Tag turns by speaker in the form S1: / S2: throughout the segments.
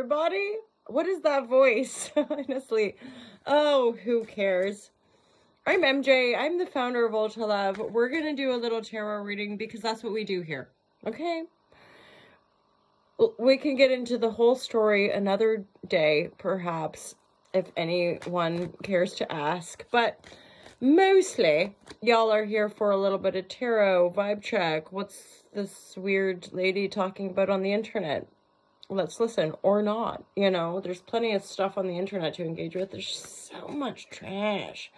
S1: everybody. What is that voice? Honestly. Oh, who cares? I'm MJ. I'm the founder of Ultra Love. We're going to do a little tarot reading because that's what we do here. Okay? We can get into the whole story another day, perhaps, if anyone cares to ask. But mostly, y'all are here for a little bit of tarot vibe check. What's this weird lady talking about on the internet? Let's listen, or not. You know, there's plenty of stuff on the internet to engage with. There's so much trash.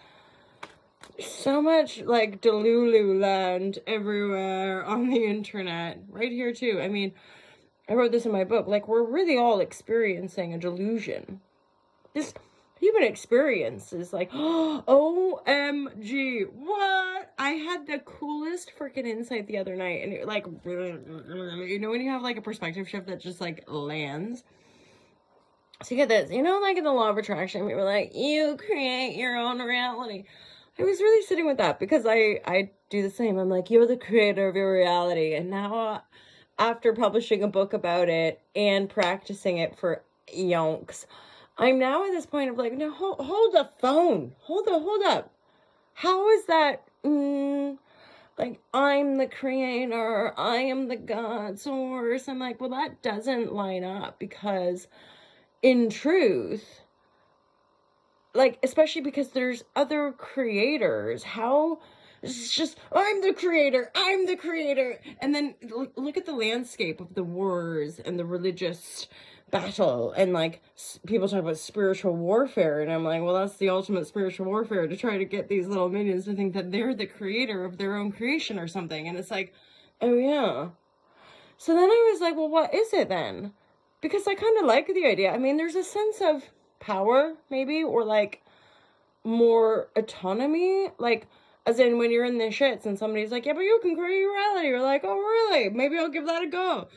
S1: So much, like, Delulu land everywhere on the internet. Right here, too. I mean, I wrote this in my book. Like, we're really all experiencing a delusion. This human experience is like, OMG, what? I had the coolest freaking insight the other night, and it, like, you know when you have, like, a perspective shift that just, like, lands? So you get this, you know, like in the law of attraction, we were like, you create your own reality. I was really sitting with that because I do the same. I'm like, you're the creator of your reality. And now, after publishing a book about it and practicing it for yonks, I'm now at this point of like, no, hold the phone. Hold up. How is that, like, I'm the creator, I am the God source. I'm like, well, that doesn't line up because in truth, like, especially because there's other creators, how it's just, I'm the creator. And then look at the landscape of the wars and the religious battle. And, like, people talk about spiritual warfare. And I'm like, well, that's the ultimate spiritual warfare, to try to get these little minions to think that they're the creator of their own creation or something. And it's like, oh, yeah. So then I was like, well, what is it then? Because I kind of like the idea. I mean, there's a sense of power, maybe, or, like, more autonomy, like, as in when you're in the shits and somebody's like, yeah, but you can create your reality. You're like, oh, really? Maybe I'll give that a go.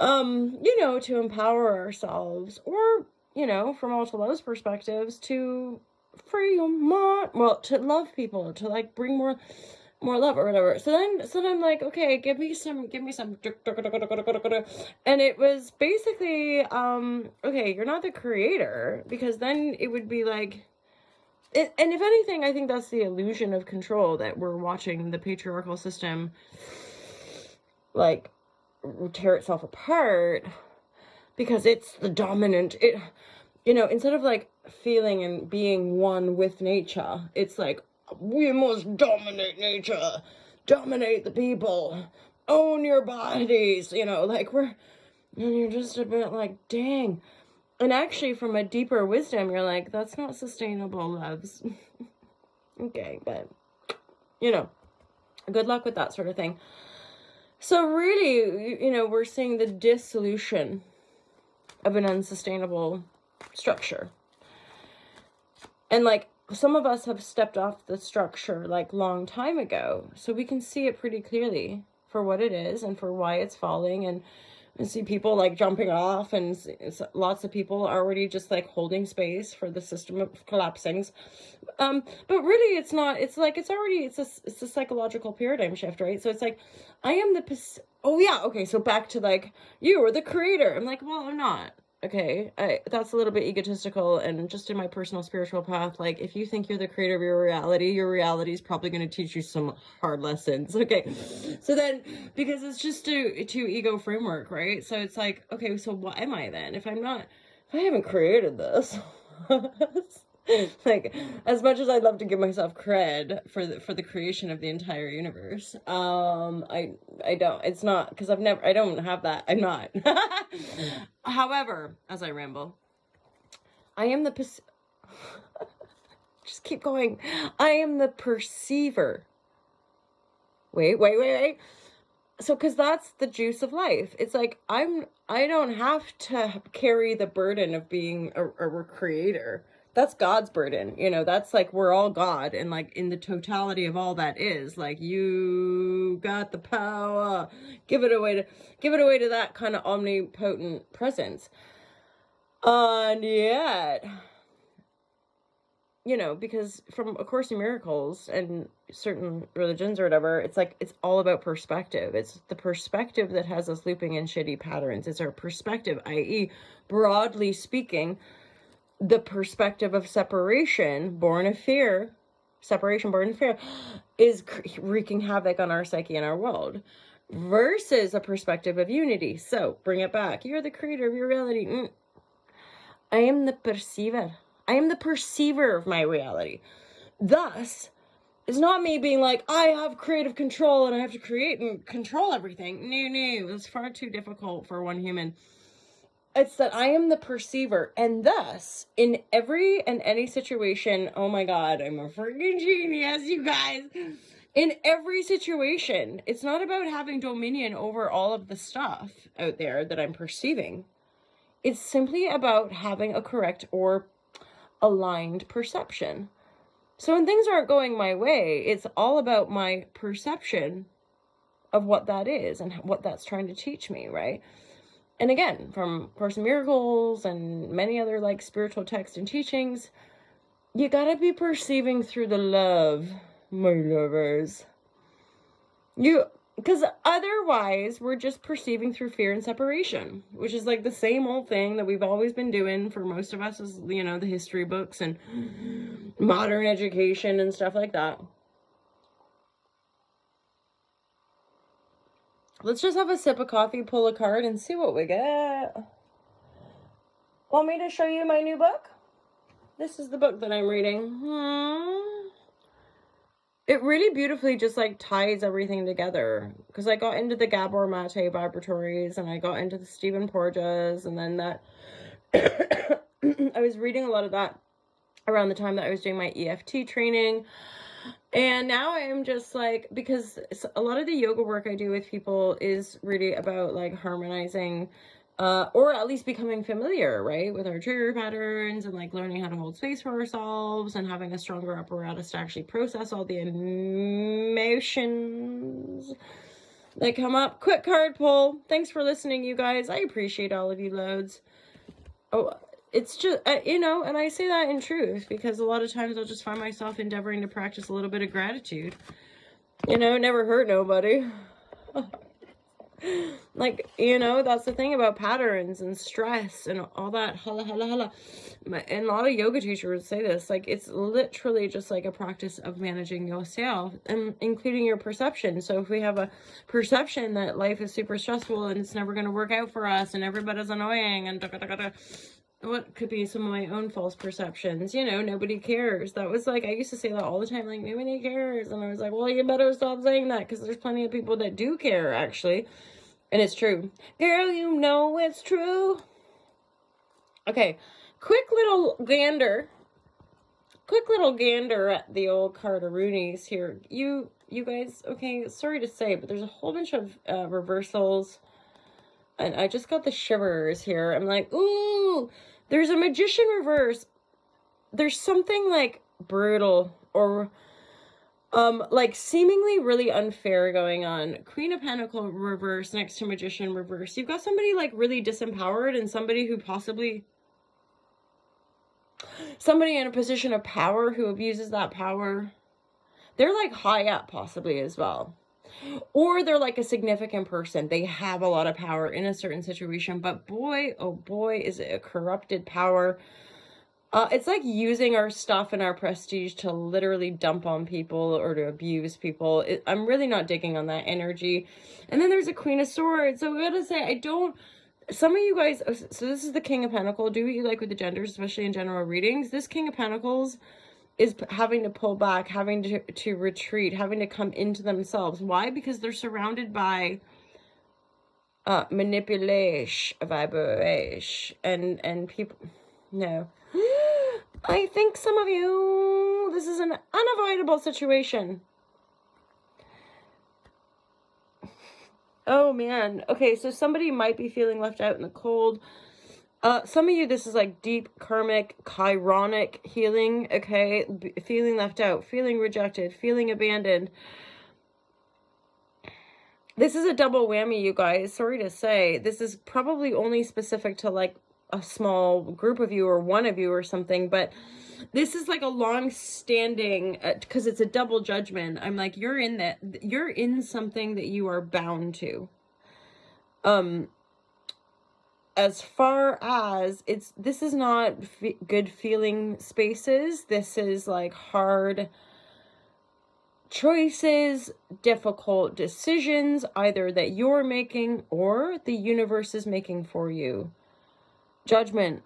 S1: You know, to empower ourselves, or, you know, from all to love's perspectives, to free your mind, well, to love people, to, like, bring more love or whatever. So then I'm like, okay, give me some, and it was basically, okay, you're not the creator, because then it would be like, and if anything, I think that's the illusion of control that we're watching the patriarchal system, like, tear itself apart, because it's the dominant, you know, instead of, like, feeling and being one with nature, it's like, we must dominate nature, dominate the people, own your bodies, you know, like, and you're just a bit like, dang. And actually, from a deeper wisdom, you're like, that's not sustainable, loves. Okay, but, you know, good luck with that sort of thing. So really, you know, we're seeing the dissolution of an unsustainable structure. And, like, some of us have stepped off the structure, like, long time ago. So we can see it pretty clearly for what it is and for why it's falling, and see people, like, jumping off, and lots of people already just, like, holding space for the system of collapsing. But really, it's not. It's like, it's a psychological paradigm shift, right? So it's like, I am oh yeah, okay, so back to, like, you are the creator. I'm like, well, I'm not. Okay, that's a little bit egotistical, and just in my personal spiritual path, like, if you think you're the creator of your reality is probably going to teach you some hard lessons. Okay, so then, because it's just too ego framework, right? So it's like, okay, so what am I then? If I haven't created this, like, as much as I'd love to give myself cred for the creation of the entire universe, I don't, it's not, because I don't have that, I'm not. However, as I ramble, I am just keep going, I am the perceiver. Wait. So, because that's the juice of life. It's like, I don't have to carry the burden of being a creator. That's God's burden, you know, that's like, we're all God, and, like, in the totality of all that is, like, you got the power, give it away to that kind of omnipotent presence. And yet, you know, because from A Course in Miracles and certain religions or whatever, it's like, it's all about perspective. It's the perspective that has us looping in shitty patterns. It's our perspective, i.e., broadly speaking, the perspective of separation, born of fear, separation born of fear, is wreaking havoc on our psyche and our world, versus a perspective of unity. So, bring it back. You're the creator of your reality. I am the perceiver. I am the perceiver of my reality. Thus, it's not me being like, I have creative control and I have to create and control everything. No, it's far too difficult for one human. It's that I am the perceiver, and thus, in every and any situation, oh my God, I'm a freaking genius, you guys. In every situation, it's not about having dominion over all of the stuff out there that I'm perceiving. It's simply about having a correct or aligned perception. So when things aren't going my way, it's all about my perception of what that is and what that's trying to teach me, right? And again, from Course in Miracles and many other like spiritual texts and teachings, you gotta be perceiving through the love, my lovers. Because otherwise, we're just perceiving through fear and separation, which is like the same old thing that we've always been doing for most of us, is, you know, the history books and modern education and stuff like that. Let's just have a sip of coffee, pull a card, and see what we get. Want me to show you my new book? This is the book that I'm reading. It really beautifully just like ties everything together, because I got into the Gabor Mate vibratories and I got into the Stephen Porges, and then that I was reading a lot of that around the time that I was doing my EFT training. And now I'm just like, because a lot of the yoga work I do with people is really about like harmonizing, or at least becoming familiar, right, with our trigger patterns, and like learning how to hold space for ourselves and having a stronger apparatus to actually process all the emotions that come up. Quick card pull. Thanks for listening, you guys. I appreciate all of you loads. Oh, it's just, you know, and I say that in truth, because a lot of times I'll just find myself endeavoring to practice a little bit of gratitude. You know, never hurt nobody. Like, you know, that's the thing about patterns and stress and all that. And a lot of yoga teachers say this, like, it's literally just like a practice of managing yourself, and including your perception. So if we have a perception that life is super stressful and it's never going to work out for us and everybody's annoying and what could be some of my own false perceptions, you know, nobody cares. That was like, I used to say that all the time, like, nobody cares. And I was like, well, you better stop saying that, because there's plenty of people that do care, actually. And it's true. Girl, you know it's true. Okay, quick little gander at the old Carteroonies here. You guys, okay, sorry to say, but there's a whole bunch of reversals. And I just got the shivers here. I'm like, ooh, there's a Magician reverse. There's something like brutal or like seemingly really unfair going on. Queen of Pentacle reverse next to Magician reverse. You've got somebody like really disempowered, and somebody who somebody in a position of power who abuses that power. They're like high up possibly as well. Or they're like a significant person. They have a lot of power in a certain situation, but boy, oh boy, is it a corrupted power. It's like using our stuff and our prestige to literally dump on people or to abuse people. I'm really not digging on that energy. And then there's a Queen of Swords. So I gotta say, some of you guys, so this is the King of Pentacles. Do what you like with the genders, especially in general readings. This King of Pentacles is having to pull back, having to retreat, having to come into themselves. Why? Because they're surrounded by manipulation, vibration, and people. No. I think some of you, this is an unavoidable situation. Oh man. Okay, so somebody might be feeling left out in the cold. Some of you, this is like deep karmic, chironic healing, okay? Feeling left out, feeling rejected, feeling abandoned. This is a double whammy, you guys. Sorry to say. This is probably only specific to like a small group of you or one of you or something, but this is like a long standing, because it's a double judgment. I'm like, you're in something that you are bound to. As far as this is not good feeling spaces. This is like hard choices, difficult decisions, either that you're making or the universe is making for you. Judgment,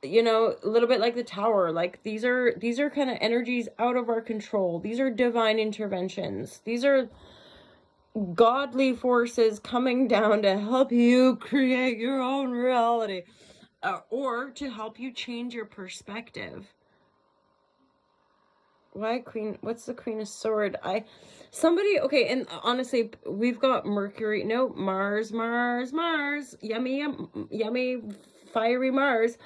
S1: you know, a little bit like the Tower. Like these are kind of energies out of our control. These are divine interventions. These are godly forces coming down to help you create your own reality, or to help you change your perspective. Why Queen? What's the Queen of Sword? Okay, and honestly, we've got Mercury, no, Mars, yummy, fiery Mars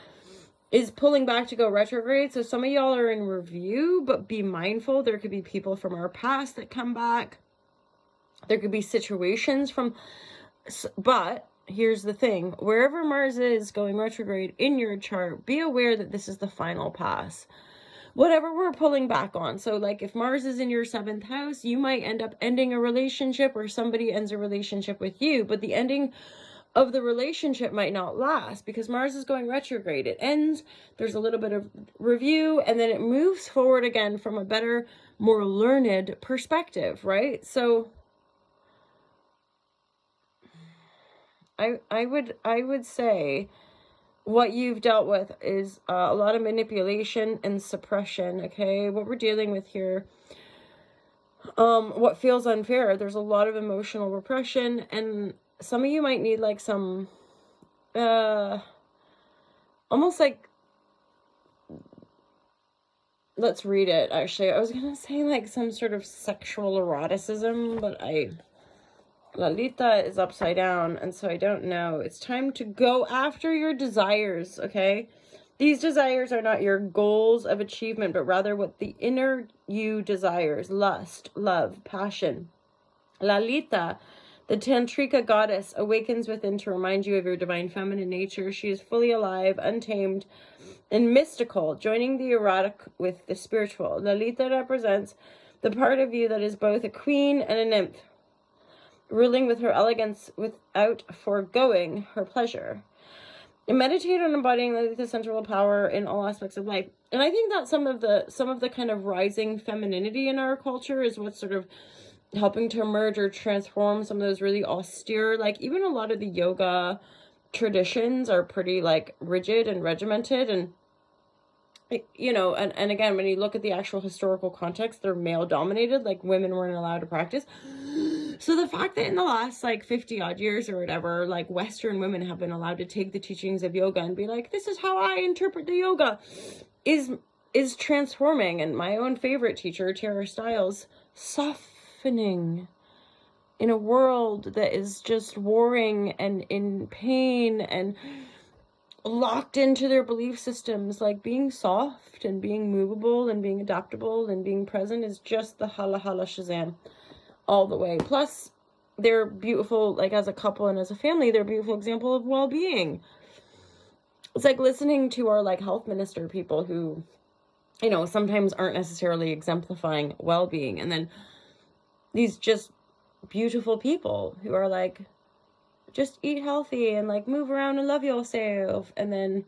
S1: is pulling back to go retrograde. So some of y'all are in review, but be mindful. There could be people from our past that come back. There could be situations but here's the thing. Wherever Mars is going retrograde in your chart, be aware that this is the final pass. Whatever we're pulling back on. So like if Mars is in your 7th house, you might end up ending a relationship, or somebody ends a relationship with you, but the ending of the relationship might not last because Mars is going retrograde. It ends, there's a little bit of review, and then it moves forward again from a better, more learned perspective, right? So I would say what you've dealt with is a lot of manipulation and suppression, okay? What we're dealing with here, what feels unfair, there's a lot of emotional repression, and some of you might need like some, almost like, let's read it, actually. I was gonna say like some sort of sexual eroticism, but Lalita is upside down, and so I don't know. It's time to go after your desires, okay? These desires are not your goals of achievement, but rather what the inner you desires. Lust, love, passion. Lalita, the Tantrika goddess, awakens within to remind you of your divine feminine nature. She is fully alive, untamed, and mystical, joining the erotic with the spiritual. Lalita represents the part of you that is both a queen and a nymph, ruling with her elegance without foregoing her pleasure. And meditate on embodying the central power in all aspects of life. And I think that some of the kind of rising femininity in our culture is what's sort of helping to emerge or transform some of those really austere, like even a lot of the yoga traditions are pretty like rigid and regimented, and you know, and again, when you look at the actual historical context, they're male dominated, like women weren't allowed to practice. So the fact that in the last like 50 odd years or whatever, like Western women have been allowed to take the teachings of yoga and be like, this is how I interpret the yoga, is transforming. And my own favorite teacher, Tara Stiles, softening in a world that is just warring and in pain and locked into their belief systems. Like being soft and being movable and being adaptable and being present is just the hala hala shazam all the way. Plus they're beautiful, like as a couple and as a family, they're a beautiful example of well-being. It's like listening to our like health minister people who, you know, sometimes aren't necessarily exemplifying well-being, and then these just beautiful people who are like, just eat healthy and like move around and love yourself, and then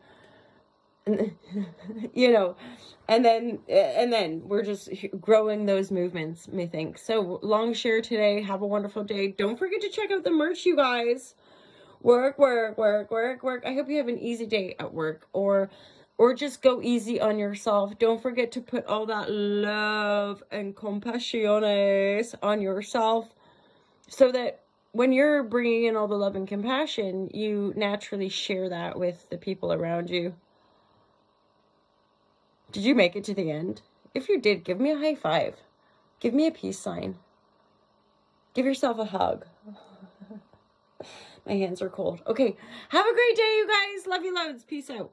S1: you know, and then we're just growing those movements, methinks. So long share today. Have a wonderful day. Don't forget to check out the merch, you guys. Work. I hope you have an easy day at work, or just go easy on yourself. Don't forget to put all that love and compassiones on yourself, so that when you're bringing in all the love and compassion, you naturally share that with the people around you. Did you make it to the end? If you did, give me a high five. Give me a peace sign. Give yourself a hug. My hands are cold. Okay, have a great day, you guys. Love you loads. Peace out.